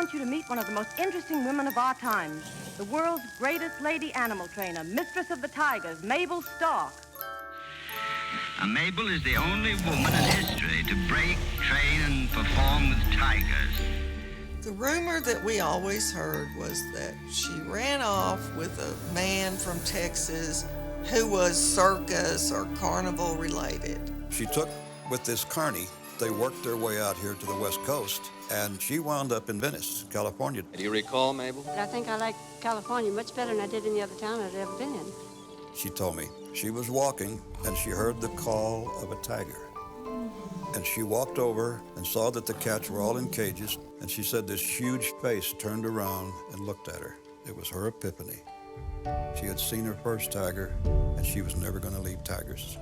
want you to meet one of the most interesting women of our times, the world's greatest lady animal trainer, mistress of the tigers, Mabel Stark. Mabel is the only woman in history to break, train, and perform with tigers. The rumor that we always heard was that she ran off with a man from Texas who was circus or carnival related. She took with this carny. They worked their way out here to the West Coast, and she wound up in Venice, California. Do you recall, Mabel? I think I like California much better than I did any other town I'd ever been in. She told me she was walking, and she heard the call of a tiger. And she walked over and saw that the cats were all in cages, and she said this huge face turned around and looked at her. It was her epiphany. She had seen her first tiger, and she was never going to leave tigers.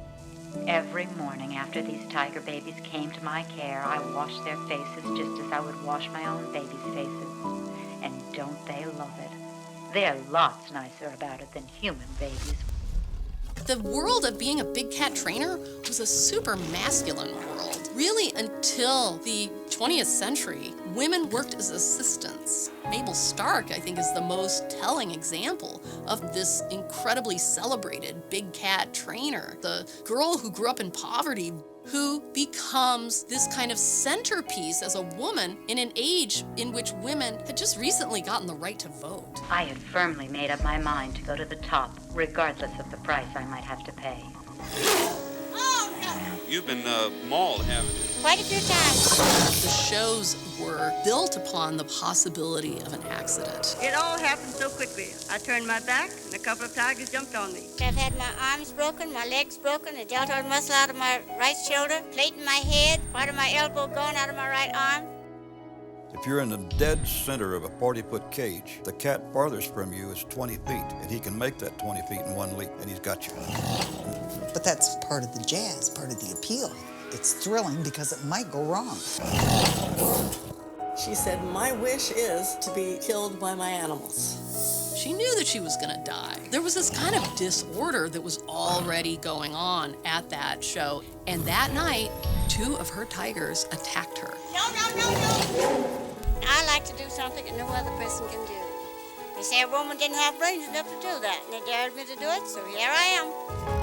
Every morning after these tiger babies came to my care, I washed their faces just as I would wash my own babies' faces. And don't they love it? They're lots nicer about it than human babies. The world of being a big cat trainer was a super masculine world. Really, until the 20th century, women worked as assistants. Mabel Stark, I think, is the most telling example of this incredibly celebrated big cat trainer. The girl who grew up in poverty, who becomes this kind of centerpiece as a woman in an age in which women had just recently gotten the right to vote. I had firmly made up my mind to go to the top, regardless of the price I might have to pay. You've been mauled, haven't you? Quite a few times. The shows were built upon the possibility of an accident. It all happened so quickly. I turned my back, and a couple of tigers jumped on me. I've had my arms broken, my legs broken, a deltoid muscle out of my right shoulder, plate in my head, part of my elbow gone out of my right arm. If you're in the dead center of a 40-foot cage, the cat farthest from you is 20 feet, and he can make that 20 feet in one leap, and he's got you. But that's part of the jazz, part of the appeal. It's thrilling because it might go wrong. She said, my wish is to be killed by my animals. She knew that she was going to die. There was this kind of disorder that was already going on at that show. And that night, 2 of her tigers attacked her. No, no, no, no! I like to do something that no other person can do. They say a woman didn't have brains enough to do that, and they dared me to do it, so here I am.